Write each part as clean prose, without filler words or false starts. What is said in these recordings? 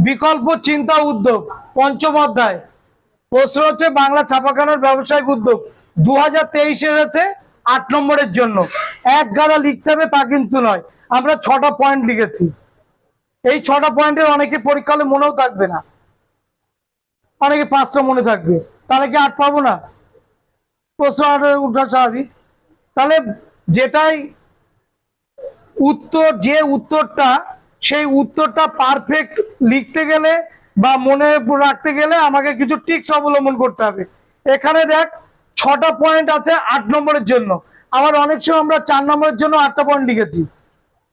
বিকল্প চিন্তা উদ্যোগ পঞ্চম অধ্যায়। প্রশ্ন হচ্ছে বাংলা ছাপাখানার ব্যবসায়িক উদ্যোগ 2023 এসেছে 8 নম্বরের জন্য। এক গাদা লিখতে হবে তা কিন্তু নয়, আমরা 6টা পয়েন্ট লিখেছি। এই 6টা পয়েন্টের অনেকে পরীক্ষা হলে মনেও থাকবে না, অনেকে 5টা মনে থাকবে, তাহলে কি 8 পাবো না? প্রশ্ন উঠা স্বাভাবিক। তাহলে যেটাই উত্তর, যে উত্তরটা, সেই উত্তরটা পারফেক্ট লিখতে গেলে বা মনে রাখতে গেলে আমাকে কিছু টিপস অবলম্বন করতে হবে। এখানে দেখ 6টা পয়েন্ট আছে 8 নম্বরের জন্য। আবার অনেক সময় আমরা 4 নম্বরের জন্য 8টা পয়েন্ট লিখেছি।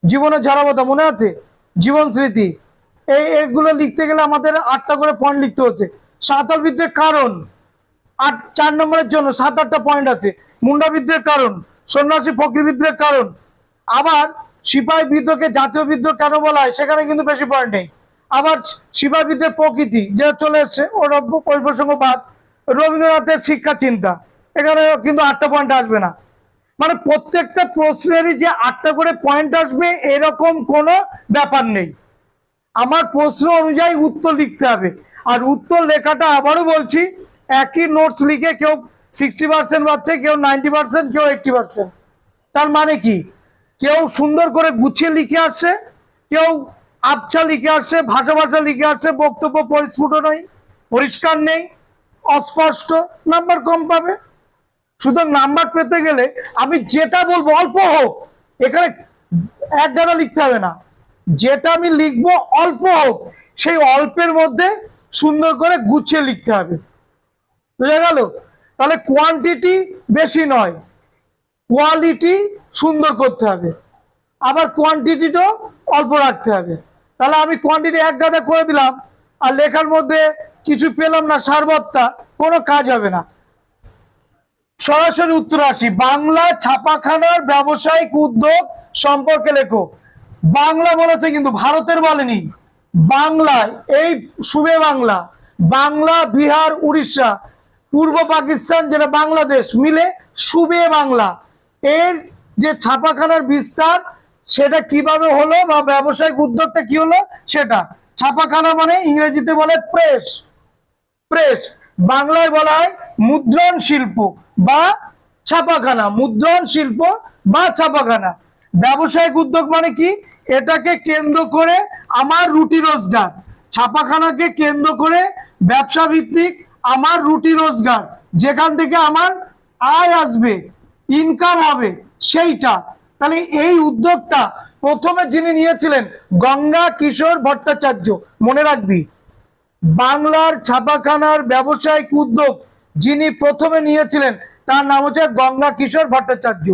জীবনের ঝরাবতা মনে আছে, জীবন স্মৃতি, এইগুলো লিখতে গেলে আমাদের 8টা করে পয়েন্ট লিখতে হচ্ছে। সাঁওতাল বিদ্রোহের কারণ 4 নম্বরের জন্য 7-8টা পয়েন্ট আছে। মুন্ডা বিদ্রোহের কারণ, সন্ন্যাসী ফকির বিদ্রোহের কারণ, আবার সিপাহী বিদ্রোহকে জাতীয় বিদ্রোহ কেন বলা হয় সেখানে কিন্তু বেশি পয়েন্ট নেই। আবার সিপাহী বিদ্রোহের প্রকৃতি যেটা চলে এসছে ওরা ওই প্রসঙ্গ বাদ। রবীন্দ্রনাথের শিক্ষা চিন্তা, এখানে কিন্তু 8টা পয়েন্ট আসবে না। মানে প্রত্যেকটা প্রশ্নেরই যে 8টা করে পয়েন্ট আসবে এরকম কোনো ব্যাপার নেই। আমার প্রশ্ন অনুযায়ী উত্তর লিখতে হবে। আর উত্তর লেখাটা আবারও বলছি, একই নোটস লিখে কেউ 60% পাচ্ছে, কেউ 90%, কেউ 80%। তার মানে কি, কেউ সুন্দর করে গুছিয়ে লিখে আসছে, কেউ আবছা লিখে আসছে, ভাষা ভাষা লিখে আসছে, বক্তব্য পরিস্ফুট নয়, পরিষ্কার নেই, অস্পষ্ট, নাম্বার কম পাবে। সুতরাং নাম্বার পেতে গেলে আমি যেটা বলবো অল্প হোক, এখানে এক গাদা লিখতে হবে না, যেটা আমি লিখবো অল্প হোক, সেই অল্পের মধ্যে সুন্দর করে গুছিয়ে লিখতে হবে। বুঝা গেল? তাহলে কোয়ান্টিটি বেশি নয়, কোয়ালিটি সুন্দর করতে হবে, আবার কোয়ান্টিটিটাও অল্প রাখতে হবে। তাহলে আমি কোয়ান্টিটি এক গাদা করে দিলাম আর লেখার মধ্যে কিছু পেলাম না, সারবত্তা, কোনো কাজ হবে না। সরাসরি উত্তর আসি, বাংলা ছাপাখানার ব্যবসায়িক উদ্যোগ সম্পর্কে লেখো। বাংলা বলেছে কিন্তু ভারতের বলেনি। বাংলায় এই সুবে বাংলা, বাংলা, বিহার, উড়িষ্যা, পূর্ব পাকিস্তান যেটা বাংলাদেশ মিলে সুবে বাংলা, এর যে ছাপাখানার বিস্তার সেটা কিভাবে হলো বা ব্যবসায়িক উদ্যোগটা কি হলো সেটা। ছাপাখানা মানে ইংরেজিতে বলে প্রেস, প্রেস বাংলায় বলা হয় মুদ্রণ শিল্প বা ছাপাখানা, মুদ্রণ শিল্প বা ছাপাখানা। ব্যবসায়িক উদ্যোগ মানে কি, এটাকে কেন্দ্র করে আমার রুটি রোজগার, ছাপাখানাকে কেন্দ্র করে ব্যবসা ভিত্তিক আমার রুটি রোজগার, যেখান থেকে আমার আয় আসবে, ইনকাম হবে সেইটা। তাহলে এই উদ্যোগটা প্রথমে যিনি নিয়েছিলেন গঙ্গা কিশোর ভট্টাচার্য, মনে রাখবি। বাংলার ছাপাখানার ব্যবসায়িক উদ্যোগ যিনি প্রথমে নিয়েছিলেন তার নাম হচ্ছে গঙ্গা কিশোর ভট্টাচার্য।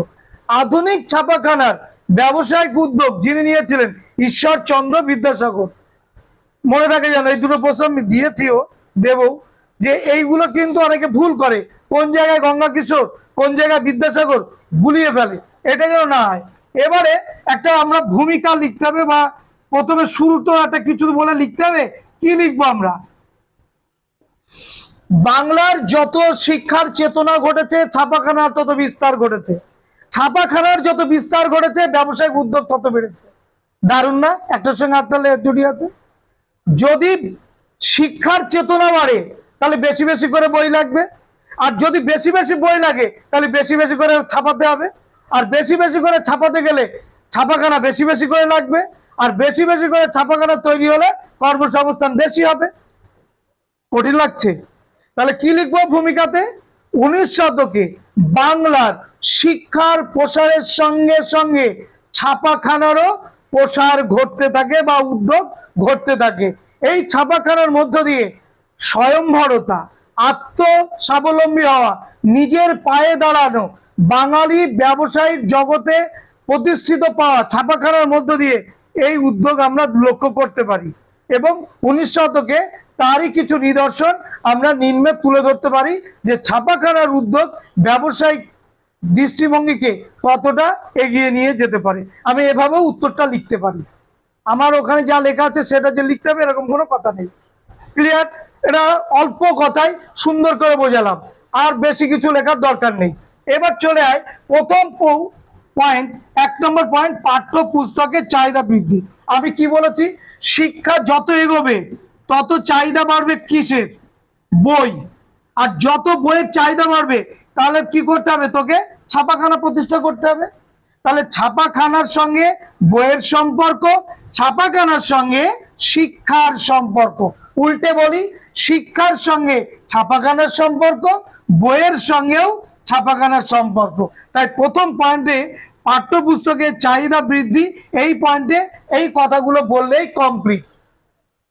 আধুনিক ছাপাখানার ব্যবসায়িক উদ্যোগ যিনি নিয়েছিলেন ঈশ্বরচন্দ্র বিদ্যাসাগর। মনে থাকে যেন, এই দুটো প্রশ্ন আমি দিয়েছিও, দেব, যে এইগুলো কিন্তু অনেকে ভুল করে, কোন জায়গায় গঙ্গা কিশোর কোন জায়গায় বিদ্যাসাগর গুলিয়ে ফেলে, এটা যেন না হয়। এবারে একটা আমরা ভূমিকা লিখতে হবে, বা প্রথমে শুরু তো একটা কিছু বলে লিখতে হবে। কি লিখবো আমরা? বাংলার যত শিক্ষার চেতনা ঘটেছে ছাপাখানার তত বিস্তার ঘটেছে, ছাপাখানার যত বিস্তার ঘটেছে ব্যবসায়িক উদ্যোগ তত বেড়েছে। দারুণ না? একটার সঙ্গে একটা জড়িয়ে আছে। যদি শিক্ষার চেতনা বাড়ে তাহলে বেশি বেশি করে বই লাগবে, আর যদি বেশি বেশি বই লাগে তাহলে বেশি বেশি করে ছাপাতে হবে, আর বেশি বেশি করে ছাপাতে গেলে ছাপাখানা বেশি বেশি করে লাগবে, আর বেশি বেশি করে ছাপাখানা তৈরি হলে কর্মসংস্থান বেশি হবে। কঠিন লাগছে? তাহলে কি লিখবো ভূমিকাতে? 19 শতকে বাংলার শিক্ষার প্রসারের সঙ্গে সঙ্গে ছাপাখানারও প্রসার ঘটতে থাকে বা উদ্যোগ ঘটতে থাকে। এই ছাপাখানার মধ্য দিয়ে স্বয়ংভরতা, আত্মস্বাবলম্বী হওয়া, নিজের পায়ে দাঁড়ানো, বাঙালি ব্যবসায়িক জগতে প্রতিষ্ঠিত পাওয়া ছাপাখানার মধ্য দিয়ে এই উদ্যোগ আমরা লক্ষ্য করতে পারি। এবং 19 শতকে তারই কিছু নিদর্শন আমরা নিম্নে তুলে ধরতে পারি, যে ছাপাখানার উদ্যোগ ব্যবসায়িক দৃষ্টিভঙ্গিকে কতটা এগিয়ে নিয়ে যেতে পারে। আমি এভাবেও উত্তরটা লিখতে পারি, আমার ওখানে যা লেখা আছে সেটা যে লিখতে হবে এরকম কোনো কথা নেই। ক্লিয়ার? এটা অল্প কথায় সুন্দর করে বোঝালাম, আর বেশি কিছু লেখার দরকার নেই। এবার চলে আয় প্রথম পয়েন্ট, 1 নম্বর পয়েন্ট, পাঠ্য পুস্তকের চাহিদা বৃদ্ধি। আমি কি বলেছি? শিক্ষা যত এগোবে তত চাহিদা বাড়বে কিসের? বই। আর যত বইয়ের চাহিদা বাড়বে তাহলে কি করতে হবে? তোকে ছাপাখানা প্রতিষ্ঠা করতে হবে। তাহলে ছাপাখানার সঙ্গে বইয়ের সম্পর্ক, ছাপাখানার সঙ্গে শিক্ষার সম্পর্ক। উল্টে বলি, শিক্ষার সঙ্গে ছাপাখানার সম্পর্ক, বইয়ের সঙ্গেও ছাপাখানার সম্পর্ক। তাই প্রথম পয়েন্টে পাঠ্যপুস্তকের চাহিদা বৃদ্ধি, এই পয়েন্টে এই কথাগুলো বললেই কমপ্লিট।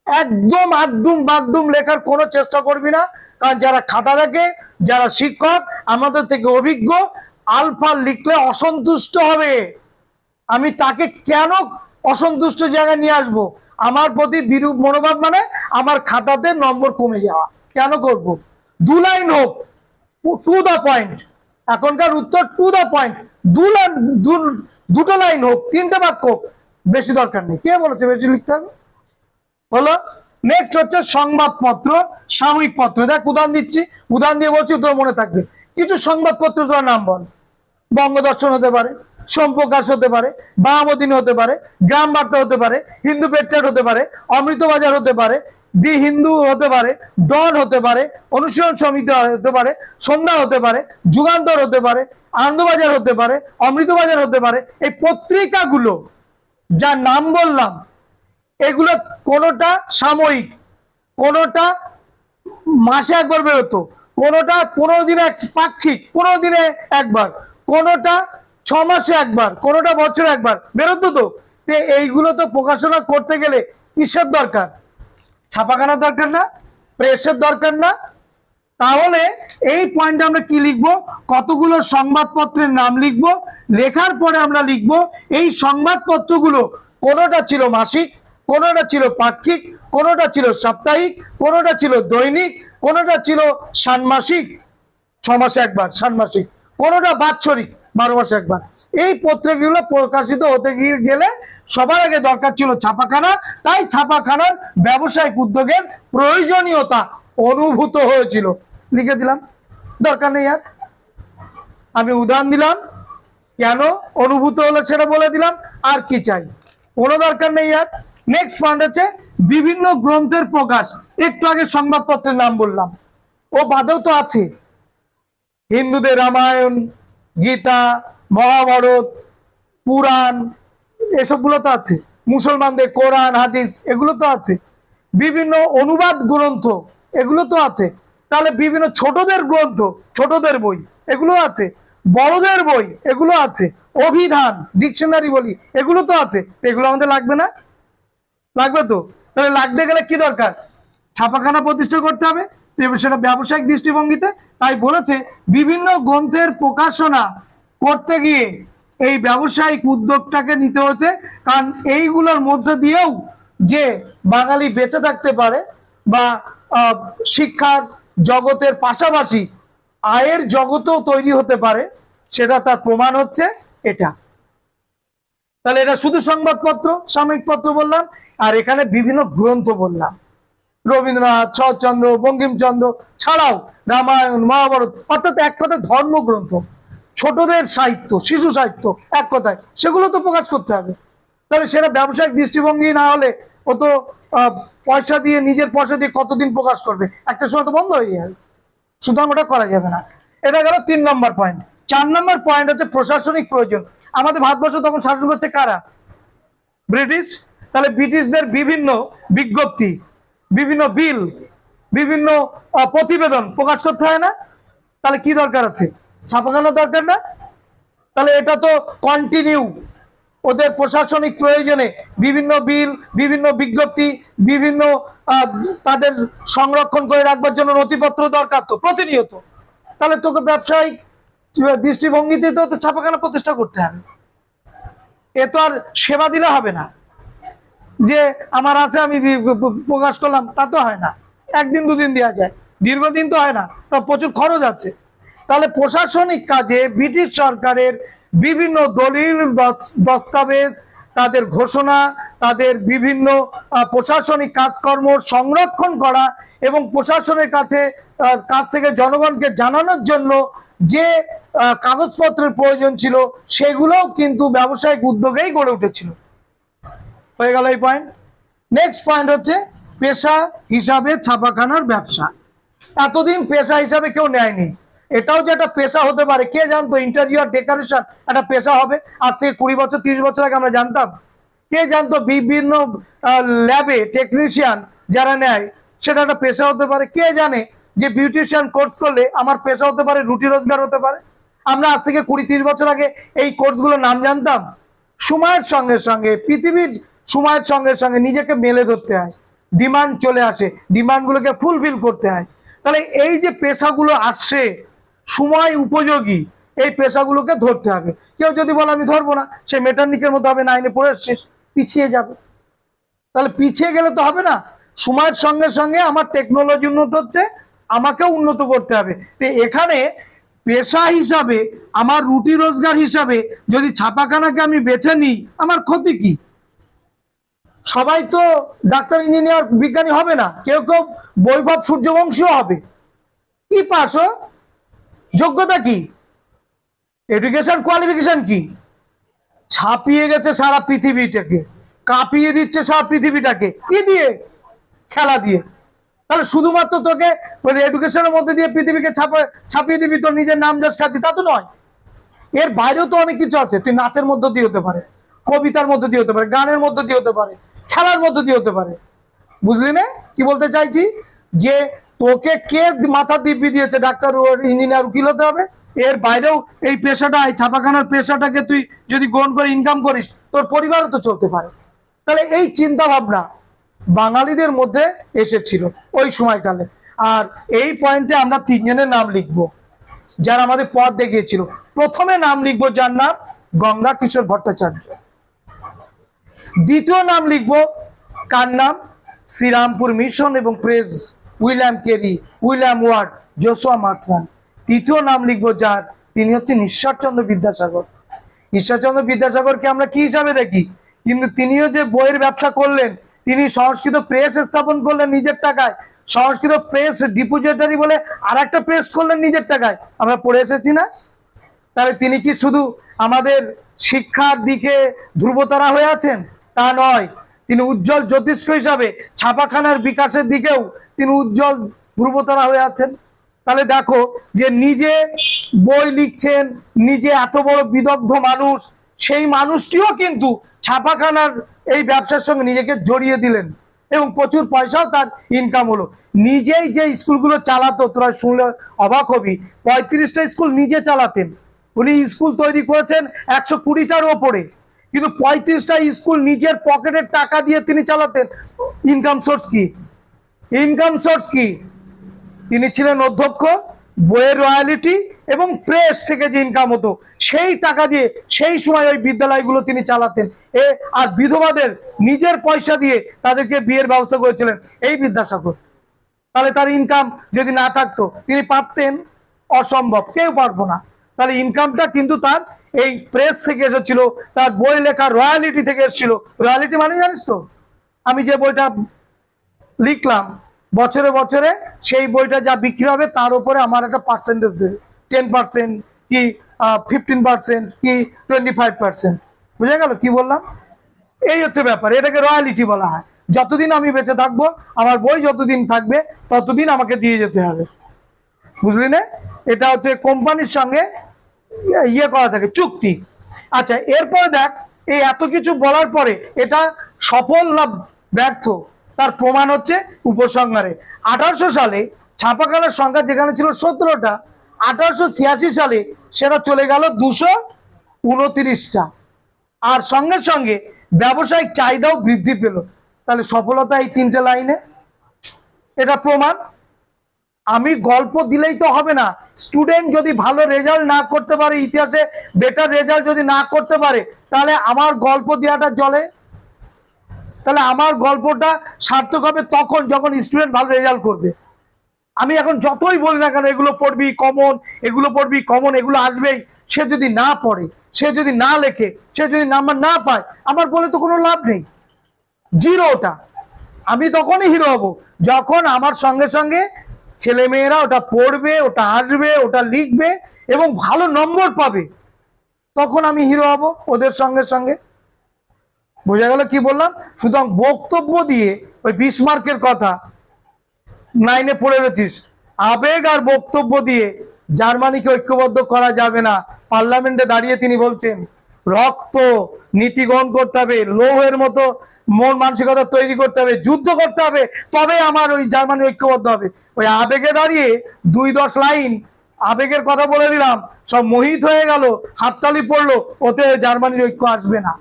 একদম আড্ডুম বাগডুম লেখার কোনো চেষ্টা করবি না, কারণ যারা খাতা দেখে, যারা শিক্ষক আমাদের থেকে অভিজ্ঞ, আলফা লিখলে অসন্তুষ্ট হবে। আমি তাকে কেন অসন্তুষ্ট জায়গায় নিয়ে আসবো? আমার প্রতি বিরূপ মনোভাব মানে আমার খাতাতে নম্বর কমে যাওয়া। কেন করব? 2 লাইন হোক, টু দা পয়েন্ট। এখনকার উত্তর টু দা পয়েন্ট। 2 লাইন হোক, 3টে বাক্য হোক, বেশি দরকার নেই। কে বলেছে বেশি লিখতে হবে? হলো। নেক্সট হচ্ছে সংবাদপত্র, সাময়িক পত্র। দেখ উদাহরণ দিচ্ছি, উদাহরণ দিয়ে বলছি, তোর মনে থাকবে। কিছু সংবাদপত্র তোর নাম বল। বঙ্গদর্শন হতে পারে, সোমপ্রকাশ হতে পারে, বামদিন হতে পারে, গ্রাম বার্তা হতে পারে, হিন্দু পেট্রিয়ট হতে পারে, অমৃতবাজার হতে পারে, দি হিন্দু হতে পারে, ডন হতে পারে, অনুশীলন সমিতি হতে পারে, সন্ধ্যা হতে পারে, যুগান্তর হতে পারে, আনন্দবাজার হতে পারে, অমৃতবাজার হতে পারে। এই পত্রিকাগুলো যার নাম বললাম, এগুলো কোনোটা সাময়িক, কোনোটা মাসে একবার বেরোতো, কোনোটা 15 দিনে পাক্ষিক, 15 দিনে একবার, কোনোটা 6 মাসে একবার, কোনোটা বছরে একবার বেরোতো। তো এইগুলো তো প্রকাশনা করতে গেলে কিসের দরকার? ছাপাখানার দরকার না? প্রেসের দরকার না? তাহলে এই পয়েন্টে আমরা কি লিখবো? কতগুলো সংবাদপত্রের নাম লিখবো। লেখার পরে আমরা লিখবো এই সংবাদপত্রগুলো কোনোটা ছিল মাসিক, কোনোটা ছিল পাক্ষিক, কোনোটা ছিল সাপ্তাহিক, কোনোটা ছিল দৈনিক, কোনোটা ছিল ষান্মাসিক 6 মাসে একবার, ষান্মাসিক, কোনোটা বাৎসরিক 12 মাসে একবার। এই পত্রিকাগুলো প্রকাশিত হতে গেলে সবার আগে দরকার ছিল ছাপাখানা। তাই ছাপাখানার ব্যবসায়িক উদ্যোগের প্রয়োজনীয়তা অনুভূত হয়েছিল। লিখে দিলাম, দরকার নেই আর। আমি উদাহরণ দিলাম, কেন অনুভূত হলো সেটা বলে দিলাম। আর কি চাই? কোনো দরকার নেই আর। নেক্সট পয়েন্ট হচ্ছে বিভিন্ন গ্রন্থের প্রকাশ। একটু আগে সংবাদপত্রের নাম বললাম, ও বাদেও তো আছে। হিন্দুদের রামায়ণ, গীতা, মহাভারত, পুরাণ, এসবগুলো তো আছে। মুসলমানদের কোরআন, হাদিস, এগুলো তো আছে। বিভিন্ন অনুবাদ গ্রন্থ, এগুলো তো আছে। তাহলে বিভিন্ন ছোটদের গ্রন্থ, ছোটদের বই, এগুলো আছে। বড়দের বই, এগুলো আছে। অভিধান, ডিকশনারি বলি, এগুলো তো আছে। এগুলো আমাদের লাগবে না? লাগবে তো। তাহলে লাগতে গেলে কি দরকার? ছাপাখানা প্রতিষ্ঠা করতে হবে, সেটা ব্যবসায়িক দৃষ্টিভঙ্গিতে। তাই বলেছে বিভিন্ন গ্রন্থের প্রকাশনা করতে গিয়ে এই ব্যবসায়িক উদ্যোগটাকে নিতে হচ্ছে। কারণ এইগুলোর মধ্যে দিয়েও যে বাঙালি বেঁচে থাকতে পারে বা শিক্ষার জগতের পাশাপাশি আয়ের জগতেও তৈরি হতে পারে, সেটা তার প্রমাণ হচ্ছে এটা। তাহলে এটা শুধু সংবাদপত্র, সাময়িক পত্র বললাম, আর এখানে বিভিন্ন গ্রন্থ বললাম। রবীন্দ্রনাথ, শরৎচন্দ্র, বঙ্কিমচন্দ্র ছাড়াও রামায়ণ, মহাভারত, অর্থাৎ এক কথায় ধর্মগ্রন্থ, ছোটদের সাহিত্য, শিশু সাহিত্য, এক কথায় সেগুলো তো প্রকাশ করতে হবে। তাহলে সেটা ব্যবসায়িক দৃষ্টিভঙ্গি না হলে ও তো পয়সা দিয়ে, নিজের পয়সা দিয়ে কতদিন প্রকাশ করবে? একটা সময় তো বন্ধ হয়ে যাবে। সুতরাং ওটা করা যাবে না। এটা গেল 3 নম্বর পয়েন্ট। 4 নম্বর পয়েন্ট হচ্ছে প্রশাসনিক প্রয়োজন। আমাদের ভারতবর্ষ তখন শাসন করছে কারা? ব্রিটিশ। তাহলে ব্রিটিশদের বিভিন্ন বিজ্ঞপ্তি, বিভিন্ন বিল, বিভিন্ন প্রতিবেদন প্রকাশ করতে হয় না? তাহলে কি দরকার আছে? ছাপাখানা দরকার না? তাহলে এটা তো কন্টিনিউ ওদের প্রশাসনিক প্রয়োজনে বিভিন্ন বিল, বিভিন্ন বিজ্ঞপ্তি, বিভিন্ন তাদের সংরক্ষণ করে রাখবার জন্য নথিপত্র দরকার তো প্রতিনিয়ত। তাহলে তোকে ব্যবসায়িক দৃষ্টিভঙ্গিতে তো ছাপাখানা প্রতিষ্ঠা করতে হবে। এ তো আর সেবা দিলে হবে না যে আমার আছে আমি প্রকাশ করলাম, তা তো হয় না। 1 দিন 2 দিন দেওয়া যায়, দীর্ঘদিন তো হয় না, তা প্রচুর খরচ আছে। তাহলে প্রশাসনিক কাজে ব্রিটিশ সরকারের বিভিন্ন দলিল, দস্তাবেজ, তাদের ঘোষণা, তাদের বিভিন্ন প্রশাসনিক কাজকর্ম সংরক্ষণ করা এবং প্রশাসনের কাছ থেকে জনগণকে জানানোর জন্য যে কাগজপত্রের প্রয়োজন ছিল, সেগুলোও কিন্তু ব্যবসায়িক উদ্যোগেই গড়ে উঠেছিল। হয়ে গেল এই পয়েন্ট। নেক্সট পয়েন্ট হচ্ছে পেশা হিসাবে ছাপাখানার ব্যবসা। এতদিন পেশা হিসাবে কেউ নেয়নি। এটাও যে একটা পেশা হতে পারে, কে জানতো ইন্টেরিয়র ডেকোরেশন একটা পেশা হবে? আজ থেকে 20 বছর 30 বছর আগে আমরা জানতাম? কে জানতো বিভিন্ন ল্যাবে টেকনিশিয়ান যারা নেয় সেটা একটা পেশা হতে পারে? কে জানে যে বিউটিশিয়ান কোর্স করলে আমার পেশা হতে পারে, রুটি রোজগার হতে পারে? আমরা আজ থেকে 20-30 বছর আগে এই কোর্সগুলোর নাম জানতাম? সময়ের সঙ্গে সঙ্গে, পৃথিবীর সময়ের সঙ্গে সঙ্গে নিজেকে মেলে ধরতে হয়, ডিমান্ড চলে আসে, ডিমান্ডগুলোকে ফুলফিল করতে হয়। তাহলে এই যে পেশাগুলো আসছে সময় উপযোগী, এই পেশাগুলোকে ধরতে হবে। কেউ যদি বলে আমি ধরবো না, সে মেটার্নিকের মতো হবে, 9-এ পড়ে শেষ, পিছিয়ে যাবে। তাহলে পিছিয়ে গেলে তো হবে না। সময়ের সঙ্গে সঙ্গে আমার টেকনোলজি উন্নত হচ্ছে, আমাকেও উন্নত করতে হবে। এখানে পেশা হিসাবে, আমার রুটি রোজগার হিসাবে যদি ছাপাখানাকে আমি বেছে নিই, আমার ক্ষতি কি? সবাই তো ডাক্তার, ইঞ্জিনিয়ার, বিজ্ঞানী হবে না। কেউ কেউ বৈভব সূর্যবংশীও হবে। কি পাস, যোগ্যতা কি, এডুকেশন কোয়ালিফিকেশন কি? ছাপিয়ে গেছে সারা পৃথিবীটাকে, কাঁপিয়ে দিচ্ছে সারা পৃথিবীটাকে। কি দিয়ে? খেলা দিয়ে। তাহলে শুধুমাত্র তোকে এডুকেশনের মধ্যে দিয়ে পৃথিবীকে ছাপিয়ে দিবি, তোর নিজের নাম যশ খ্যাতি, তা তো নয়। এর বাইরেও তো অনেক কিছু আছে। তুই নাচের মধ্যে দিয়ে হতে পারে, কবিতার মধ্যে দিয়ে হতে পারে, গানের মধ্যে দিয়ে হতে পারে, খেলার মধ্যে দিয়ে হতে পারে। বুঝলি না কি বলতে চাইছি? যে তোকে কে মাথা দিব্যি দিয়েছে ডাক্তার, ইঞ্জিনিয়ার, উকিল হতে হবে? এর বাইরেও এই পেশাটা, এই ছাপাখানার পেশাটাকে তুই যদি গ্রহণ করে ইনকাম করিস, তোর পরিবারও তো চলতে পারে। তাহলে এই চিন্তা ভাবনা বাঙালিদের মধ্যে এসেছিল ওই সময়কালে। আর এই পয়েন্টে আমরা 3 জনের নাম লিখবো যারা আমাদের পথ দেখিয়েছিল। প্রথমে নাম লিখবো যার নাম গঙ্গা কিশোর ভট্টাচার্য। দ্বিতীয় নাম লিখবো কার নাম? শ্রীরামপুর মিশন এবং press, William Carey, William word, Joshua Marshman. তৃতীয় নাম লিখবো যার, তিনি হচ্ছেন ঈশ্বরচন্দ্র বিদ্যাসাগর। ঈশ্বরচন্দ্র বিদ্যাসাগরকে আমরা কি হিসাবে দেখি, কিন্তু তিনিও যে বইয়ের ব্যবসা করলেন, তিনি সংস্কৃত প্রেস স্থাপন করলেন নিজের টাকায়, সংস্কৃত প্রেস ডিপোজিটরি বলে আর একটা প্রেস করলেন নিজের টাকায়, আমরা পড়ে এসেছি না? তাহলে তিনি কি শুধু আমাদের শিক্ষার দিকে ধ্রুবতারা হয়ে আছেন? তা নয়, তিনি উজ্জ্বল জ্যোতিষ্ক হিসাবে ছাপাখানার বিকাশের দিকেও তিনি উজ্জ্বল ধ্রুবতারা হয়ে আছেন। তাহলে দেখো যে নিজে বই লিখছেন, নিজে এত বড় বিদগ্ধ মানুষ, সেই মানুষটিও কিন্তু ছাপাখানার এই ব্যবসার সঙ্গে নিজেকে জড়িয়ে দিলেন এবং প্রচুর পয়সাও তার ইনকাম হলো। নিজেই যে স্কুলগুলো চালাতো, তোরা শুনলে অবাক হবি, 35টা স্কুল নিজে চালাতেন উনি। স্কুল তৈরি করেছেন 120টার ওপরে, কিন্তু 35টা স্কুল নিজের পকেটের টাকা দিয়ে তিনি চালাতেন। ইনকাম সোর্স কি? ইনকাম সোর্স কি? তিনি ছিলেন অধ্যক্ষ, বইয়ের রয়্যালিটি এবং প্রেস থেকে যে ইনকাম হতো সেই টাকা দিয়ে সেই সময় ওই বিদ্যালয়গুলো তিনি চালাতেন। আর বিধবাদের নিজের পয়সা দিয়ে তাদেরকে বিয়ের ব্যবস্থা করেছিলেন এই বিদ্যাসাগর। তাহলে তার ইনকাম যদি না থাকতো তিনি পারতেন? অসম্ভব, কেউ পারবো না। তাহলে ইনকামটা কিন্তু তার এই প্রেস থেকে এসেছিল, তার বই লেখা রয়্যালিটি থেকে এসেছিল। রয়্যালিটি মানে জানিস তো? আমি যে বইটা লিখলাম বছরে বছরে সেই বইটা যা বিক্রি হবে তার উপরে আমার একটা পার্সেন্টেজ দেবে, 10% কি 15% কি 25%। বুঝে গেল কি বললাম? এই হচ্ছে ব্যাপার, এটাকে রয়্যালিটি বলা হয়। যতদিন আমি বেঁচে থাকবো, আমার বই যতদিন থাকবে ততদিন আমাকে দিয়ে যেতে হবে। বুঝলি না? এটা হচ্ছে কোম্পানির সঙ্গে ইয়ে করা থাকে, চুক্তি। আচ্ছা, এরপরে দেখ, এই এত কিছু বলার পরে এটা সফল না ব্যর্থ তার প্রমাণ হচ্ছে উপসংহারে। 1800 সালে ছাপাখানার সংখ্যা যেখানে ছিল 17টা, 1886 সালে সেটা চলে গেল 229টা। আর সঙ্গে সঙ্গে ব্যবসায়িক চাহিদাও বৃদ্ধি পেল। তাহলে সফলতা এই 3টে লাইনে, এটা প্রমাণ। আমি গল্প দিলেই তো হবে না। স্টুডেন্ট যদি ভালো রেজাল্ট না করতে পারে, ইতিহাসে বেটার রেজাল্ট যদি না করতে পারে, তাহলে আমার গল্প দেওয়াটা চলে? তাহলে আমার গল্পটা সার্থক হবে তখন যখন স্টুডেন্ট ভালো রেজাল্ট করবে। আমি এখন যতই বলি না কেন এগুলো পড়বি কমন, এগুলো পড়বি কমন, এগুলো আসবেই, সে যদি না পড়ে, সে যদি না লেখে, সে যদি নাম্বার না পায়, আমার বলে তো কোনো লাভ নেই, জিরো। ওটা আমি তখনই হিরো হব যখন আমার সঙ্গে সঙ্গে ছেলে মেয়েরা ওটা পড়বে, ওটা আসবে, ওটা লিখবে এবং ভালো নম্বর পাবে, তখন আমি হিরো হব ওদের সঙ্গে সঙ্গে। বোঝা গেল কি বললাম? সুতরাং বক্তব্য দিয়ে ওই বিসমার্কের কথা 9-এ পড়ে রয়েছিস, আবেগ আর বক্তব্য দিয়ে জার্মানিকে ঐক্যবদ্ধ করা যাবে না। পার্লামেন্টে দাঁড়িয়ে তিনি বলছেন রক্ত নীতি গ্রহণ করতে হবে, লৌহের মতো মন মানসিকতা তৈরি করতে হবে, যুদ্ধ করতে হবে, তবে আমার ওই জার্মানি ঐক্যবদ্ধ হবে। ওই আবেগে দাঁড়িয়ে 2-10 লাইন আবেগের কথা বলে দিলাম, সব মোহিত হয়ে গেল, হাততালি পড়লো, ওতে জার্মানির ঐক্য আসবে না।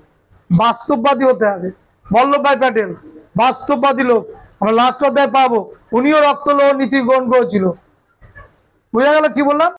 বাস্তববাদী হতে হবে। বল্লভভাই প্যাটেল বাস্তববাদী লোক, আমরা লাস্ট অধ্যায় পাবো, উনিও রক্ত লৌহ নীতি গ্রহণ করেছিল। বুঝা গেল কি বললাম?